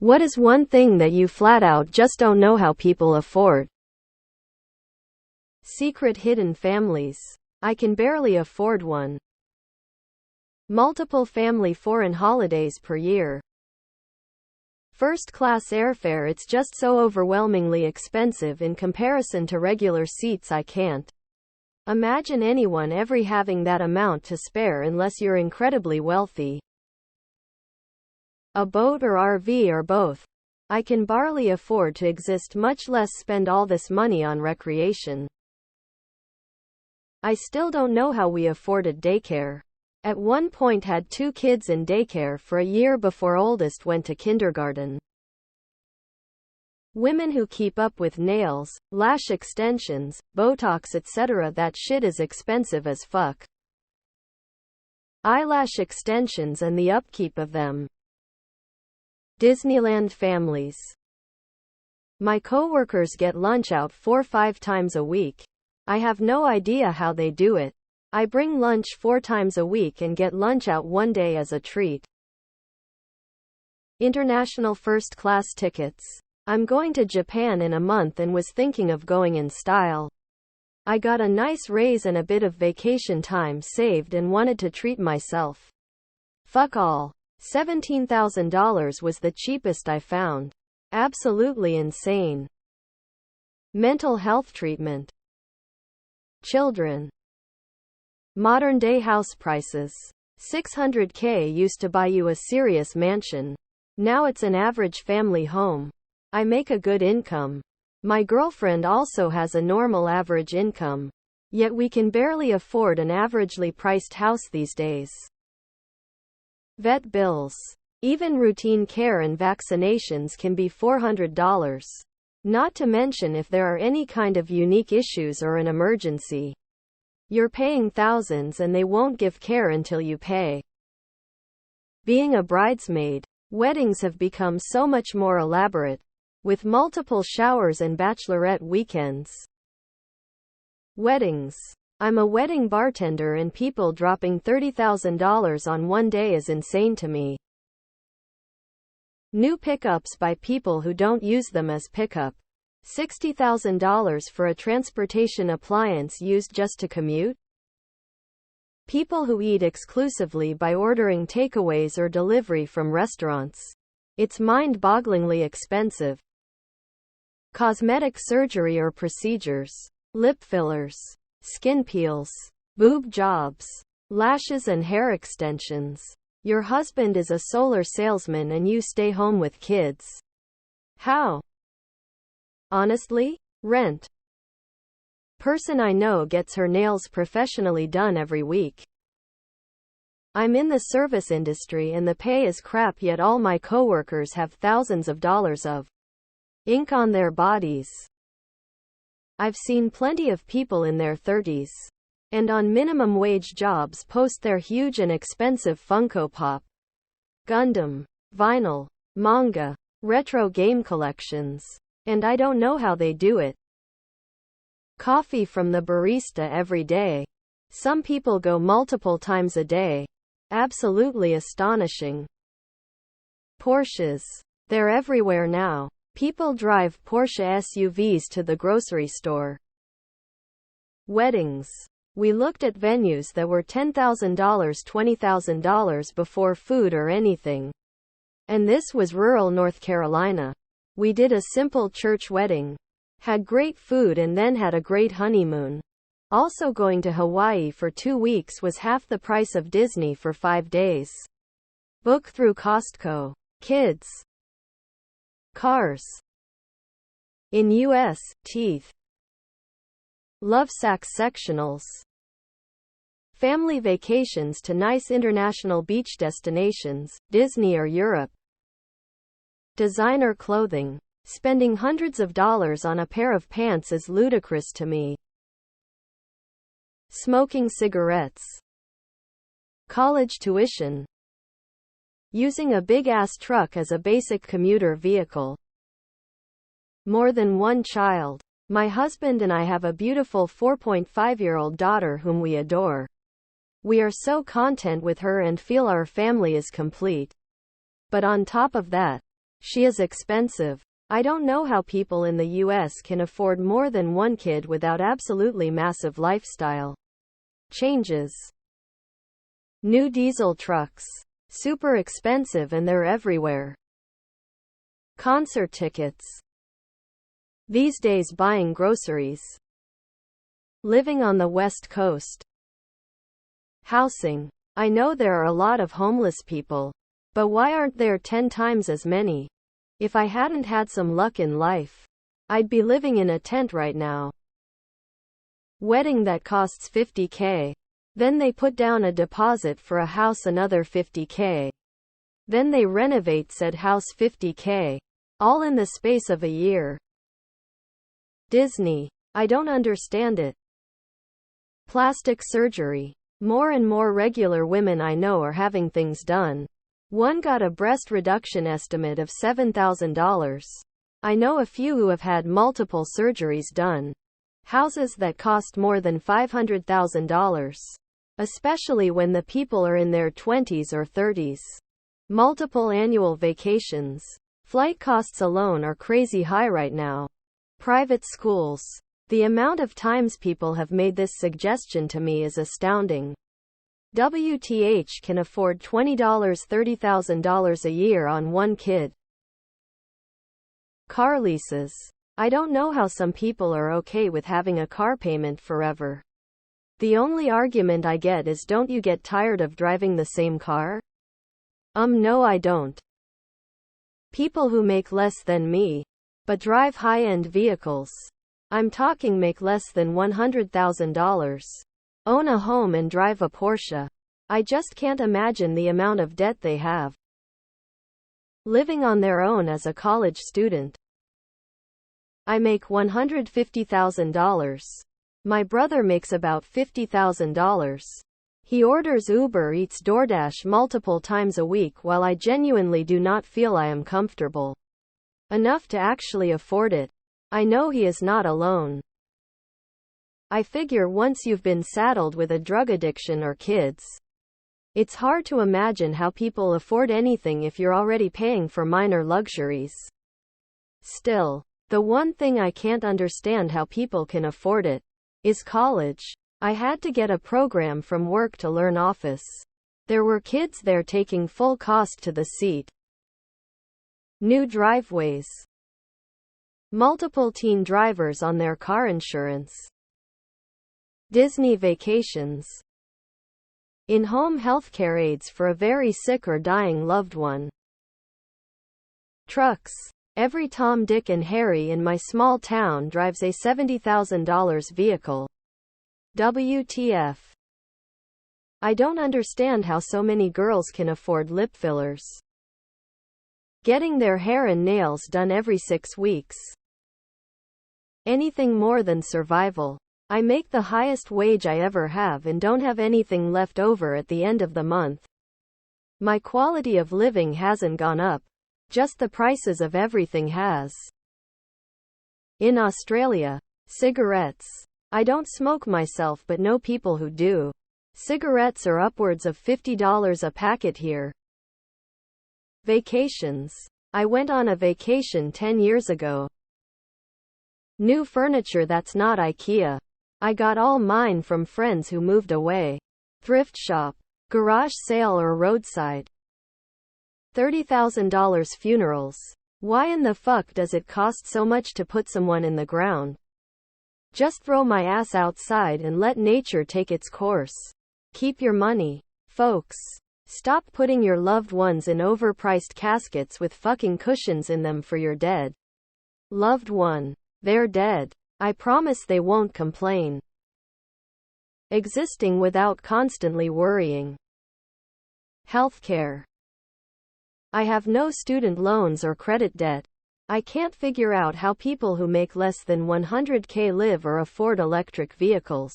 What is one thing that you flat out just don't know how people afford? Secret hidden families. I can barely afford one. Multiple family foreign holidays per year. First-class airfare. It's just so overwhelmingly expensive in comparison to regular seats. I can't imagine anyone ever having that amount to spare unless you're incredibly wealthy. A boat or RV or both. I can barely afford to exist, much less spend all this money on recreation. I still don't know how we afforded daycare. At one point had 2 kids in daycare for a year before oldest went to kindergarten. Women who keep up with nails, lash extensions, Botox etc. That shit is expensive as fuck. Eyelash extensions and the upkeep of them. Disneyland families. My coworkers get lunch out 4-5 times a week. I have no idea how they do it. I bring lunch 4 times a week and get lunch out one day as a treat. International first-class tickets. I'm going to Japan in a month and was thinking of going in style. I got a nice raise and a bit of vacation time saved and wanted to treat myself. Fuck all. $17,000 was the cheapest I found. Absolutely insane. Mental health treatment. Children. Modern day house prices. $600K used to buy you a serious mansion. Now it's an average family home. I make a good income. My girlfriend also has a normal average income. Yet we can barely afford an averagely priced house these days. Vet bills. Even routine care and vaccinations can be $400. Not to mention if there are any kind of unique issues or an emergency. You're paying thousands and they won't give care until you pay. Being a bridesmaid. Weddings have become so much more elaborate, with multiple showers and bachelorette weekends. Weddings. I'm a wedding bartender and people dropping $30,000 on one day is insane to me. New pickups by people who don't use them as pickup. $60,000 for a transportation appliance used just to commute? People who eat exclusively by ordering takeaways or delivery from restaurants. It's mind-bogglingly expensive. Cosmetic surgery or procedures. Lip fillers. Skin peels. Boob jobs. Lashes and hair extensions. Your husband is a solar salesman and you stay home with kids. How? Honestly? Rent. Person I know gets her nails professionally done every week. I'm in the service industry and the pay is crap, yet all my coworkers have thousands of dollars of ink on their bodies. I've seen plenty of people in their 30s and on minimum wage jobs post their huge and expensive Funko Pop, Gundam, vinyl, manga, retro game collections. And I don't know how they do it. Coffee from the barista every day. Some people go multiple times a day. Absolutely astonishing. Porsches. They're everywhere now. People drive Porsche SUVs to the grocery store. Weddings. We looked at venues that were $10,000, $20,000 before food or anything. And this was rural North Carolina. We did a simple church wedding. Had great food and then had a great honeymoon. Also going to Hawaii for 2 weeks was half the price of Disney for 5 days. Book through Costco. Kids. Cars. In U.S., teeth. Love sack sectionals. Family vacations to nice international beach destinations, Disney or Europe. Designer clothing. Spending hundreds of dollars on a pair of pants is ludicrous to me. Smoking cigarettes. College tuition. Using a big-ass truck as a basic commuter vehicle. More than one child. My husband and I have a beautiful 4.5-year-old daughter whom we adore. We are so content with her and feel our family is complete. But on top of that, She is expensive. I don't know how people in the US can afford more than one kid without absolutely massive lifestyle changes. New diesel trucks. Super expensive and they're everywhere. Concert tickets. These days buying groceries. Living on the West Coast. Housing. I know there are a lot of homeless people, but why aren't there 10 times as many? If I hadn't had some luck in life, I'd be living in a tent right now. Wedding that costs $50K. Then they put down a deposit for a house another $50K. Then they renovate said house $50K. All in the space of a year. Disney. I don't understand it. Plastic surgery. More and more regular women I know are having things done. One got a breast reduction estimate of $7,000. I know a few who have had multiple surgeries done. Houses that cost more than $500,000. Especially when the people are in their 20s or 30s. Multiple annual vacations. Flight costs alone are crazy high right now. Private schools. The amount of times people have made this suggestion to me is astounding. WTH can afford $20, $30,000 a year on one kid. Car leases. I don't know how some people are okay with having a car payment forever. The only argument I get is, don't you get tired of driving the same car? No, I don't. People who make less than me, but drive high-end vehicles. I'm talking make less than $100,000. Own a home and drive a Porsche. I just can't imagine the amount of debt they have. Living on their own as a college student. I make $150,000. My brother makes about $50,000. He orders Uber Eats DoorDash multiple times a week while I genuinely do not feel I am comfortable enough to actually afford it. I know he is not alone. I figure once you've been saddled with a drug addiction or kids, it's hard to imagine how people afford anything if you're already paying for minor luxuries. Still, the one thing I can't understand how people can afford it is college. I had to get a program from work to learn Office. There were kids there taking full cost to the seat. New driveways. Multiple teen drivers on their car insurance. Disney vacations. In-home healthcare aids for a very sick or dying loved one. Trucks. Every Tom, Dick, and Harry in my small town drives a $70,000 vehicle. WTF. I don't understand how so many girls can afford lip fillers. Getting their hair and nails done every 6 weeks. Anything more than survival. I make the highest wage I ever have and don't have anything left over at the end of the month. My quality of living hasn't gone up. Just the prices of everything has. In Australia. Cigarettes. I don't smoke myself but know people who do. Cigarettes are upwards of $50 a packet here. Vacations. I went on a vacation 10 years ago. New furniture that's not IKEA. I got all mine from friends who moved away. Thrift shop. Garage sale or roadside. $30,000 funerals. Why in the fuck does it cost so much to put someone in the ground? Just throw my ass outside and let nature take its course. Keep your money. Folks. Stop putting your loved ones in overpriced caskets with fucking cushions in them for your dead loved one. They're dead. I promise they won't complain. Existing without constantly worrying. Healthcare. I have no student loans or credit debt. I can't figure out how people who make less than $100K live or afford electric vehicles.